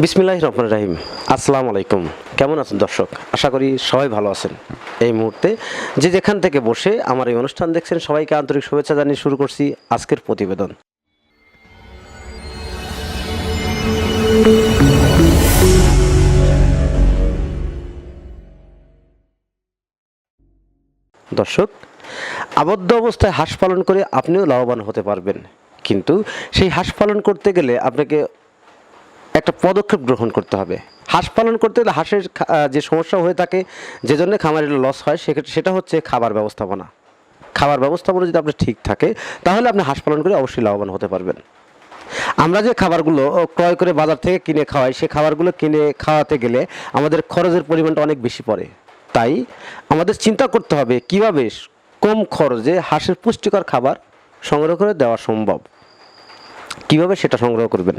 বিসমিল্লাহির রহমানির রহিম। আসসালামু আলাইকুম। কেমন আছেন দর্শক? আশা করি সবাই ভালো আছেন। এই মুহূর্তে যে যেখান থেকে বসে আমার এই অনুষ্ঠান দেখছেন সবাইকে আন্তরিক শুভেচ্ছা জানিয়ে শুরু করছি আজকের প্রতিবেদন। দর্শক, আবদ্ধ অবস্থায় হাঁস পালন করে আপনিও লাভবান হতে পারবেন, কিন্তু সেই হাঁস পালন করতে গেলে আপনাকে একটা পদক্ষেপ গ্রহণ করতে হবে। হাঁস পালন করতে গেলে হাঁসের যে সমস্যা হয়ে থাকে, যে জন্য খামারের লস হয়, সেটা হচ্ছে খাবার ব্যবস্থাপনা। খাবার ব্যবস্থাপনা যদি আপনার ঠিক থাকে, তাহলে আপনি হাঁস পালন করে অবশ্যই লাভবান হতে পারবেন। আমরা যে খাবারগুলো ক্রয় করে বাজার থেকে কিনে খাওয়াই, সেই খাবারগুলো কিনে খাওয়াতে গেলে আমাদের খরচের পরিমাণটা অনেক বেশি পড়ে। তাই আমাদের চিন্তা করতে হবে কীভাবে কম খরচে হাঁসের পুষ্টিকর খাবার সংগ্রহ করে দেওয়া সম্ভব। কিভাবে সেটা সংগ্রহ করবেন?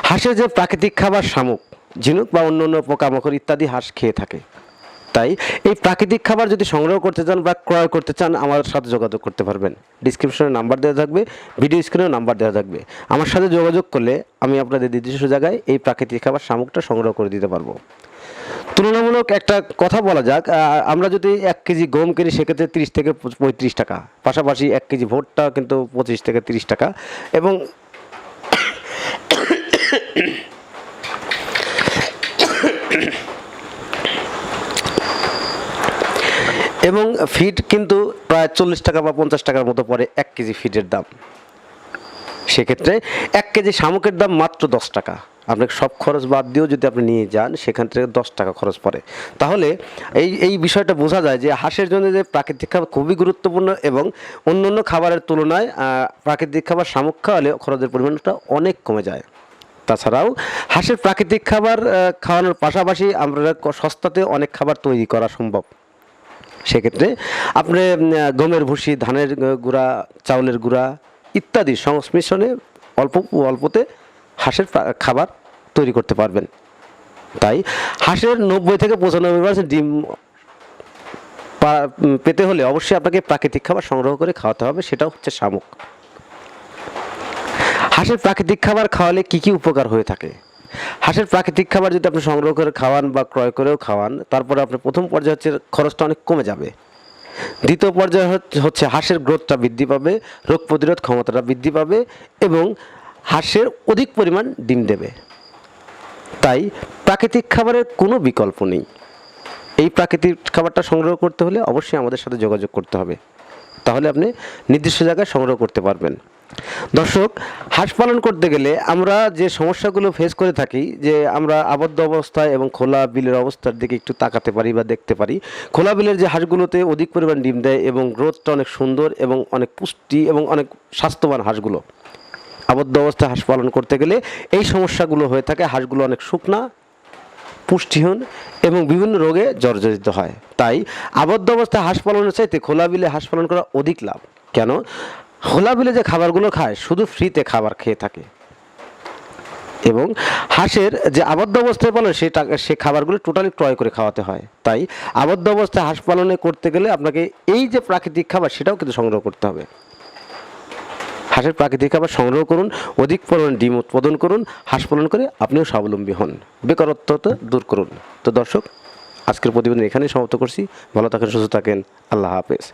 হাঁসের যে প্রাকৃতিক খাবার শামুক, ঝিনুক বা অন্য অন্য পোকামাকড় ইত্যাদি হাঁস খেয়ে থাকে। তাই এই প্রাকৃতিক খাবার যদি সংগ্রহ করতে চান বা ক্রয় করতে চান, আমার সাথে যোগাযোগ করতে পারবেন। ডিসক্রিপশনে নাম্বার দেওয়া থাকবে, ভিডিও স্ক্রিনেও নাম্বার দেওয়া থাকবে। আমার সাথে যোগাযোগ করলে আমি আপনাদের নির্দিষ্ট জায়গায় এই প্রাকৃতিক খাবার শামুকটা সংগ্রহ করে দিতে পারবো। তুলনামূলক একটা কথা বলা যাক, আমরা যদি 1 কেজি গম কিনি সেক্ষেত্রে 30 থেকে 35 টাকা, পাশাপাশি 1 কেজি ভুট্টা কিন্তু 25 থেকে 30 টাকা, এবং এবং ফিড কিন্তু প্রায় 40 টাকা বা 50 টাকার মতো পড়ে 1 কেজি ফিডের দাম। সেক্ষেত্রে 1 কেজি শামুকের দাম মাত্র 10 টাকা। আপনাকে সব খরচ বাদ দিয়েও যদি আপনি নিয়ে যান, সেখান থেকে 10 টাকা খরচ পড়ে। তাহলে এই বিষয়টা বোঝা যায় যে হাঁসের জন্য যে প্রাকৃতিক খাবার খুবই গুরুত্বপূর্ণ, এবং অন্য অন্য খাবারের তুলনায় প্রাকৃতিক খাবার শামুক খাওয়ালে খরচের পরিমাণটা অনেক কমে যায়। তাছাড়াও হাঁসের প্রাকৃতিক খাবার খাওয়ানোর পাশাপাশি আমরা সস্তাতে অনেক খাবার তৈরি করা সম্ভব। সেক্ষেত্রে আপনি গমের ভুসি, ধানের গুঁড়া, চাউলের গুঁড়া ইত্যাদি সংমিশ্রণে অল্পতে হাঁসের খাবার তৈরি করতে পারবেন। তাই হাঁসের 90 থেকে 95% ডিম পেতে হলে অবশ্যই আপনাকে প্রাকৃতিক খাবার সংগ্রহ করে খাওয়াতে হবে, সেটাও হচ্ছে শামুক। হাঁসের প্রাকৃতিক খাবার খাওয়ালে কী কী উপকার হয়ে থাকে? হাঁসের প্রাকৃতিক খাবার যদি আপনি সংগ্রহ করে খাওয়ান বা ক্রয় করেও খাওয়ান, তারপরে আপনার প্রথম পর্যায়ে হচ্ছে খরচটা অনেক কমে যাবে। দ্বিতীয় পর্যায়ে হচ্ছে হাঁসের গ্রোথটা বৃদ্ধি পাবে, রোগ প্রতিরোধ ক্ষমতাটা বৃদ্ধি পাবে, এবং হাঁসের অধিক পরিমাণ ডিম দেবে। তাই প্রাকৃতিক খাবারের কোনো বিকল্প নেই। এই প্রাকৃতিক খাবারটা সংগ্রহ করতে হলে অবশ্যই আমাদের সাথে যোগাযোগ করতে হবে, তাহলে আপনি নির্দিষ্ট জায়গায় সংগ্রহ করতে পারবেন। দর্শক, হাঁস পালন করতে গেলে আমরা যে সমস্যাগুলো ফেস করে থাকি, যে আমরা আবদ্ধ অবস্থায় এবং খোলা বিলের অবস্থার দিকে একটু তাকাতে পারি বা দেখতে পারি। খোলা বিলের যে হাঁসগুলোতে অধিক পরিমাণ ডিম দেয় এবং গ্রোথটা অনেক সুন্দর এবং অনেক পুষ্টি এবং অনেক স্বাস্থ্যবান হাঁসগুলো, আবদ্ধ অবস্থায় হাঁস পালন করতে গেলে এই সমস্যাগুলো হয়ে থাকে। হাঁসগুলো অনেক শুকনা, পুষ্টিহীন এবং বিভিন্ন রোগে জর্জরিত হয়। তাই আবদ্ধ অবস্থায় হাঁস পালনের চাইতে খোলা বিলে হাঁস পালন করা অধিক লাভ। কেন? খোলা বিলে যে খাবারগুলো খায় শুধু ফ্রিতে খাবার খেয়ে থাকে, এবং হাঁসের যে আবদ্ধ অবস্থায় পালন সে খাবারগুলো টোটালি ক্রয় করে খাওয়াতে হয়। তাই আবদ্ধ অবস্থায় হাঁস পালনে করতে গেলে আপনাকে এই যে প্রাকৃতিক খাবার সেটাও কিন্তু সংগ্রহ করতে হবে। হাঁসের প্রাকৃতিক খাবার সংগ্রহ করুন, অধিক পরিমাণে ডিম উৎপাদন করুন, হাঁস পালন করে আপনিও স্বাবলম্বী হন, বেকারত্বতা দূর করুন। তো দর্শক, আজকের প্রতিবেদন এখানেই সমাপ্ত করছি। ভালো থাকেন, সুস্থ থাকেন। আল্লাহ হাফেজ।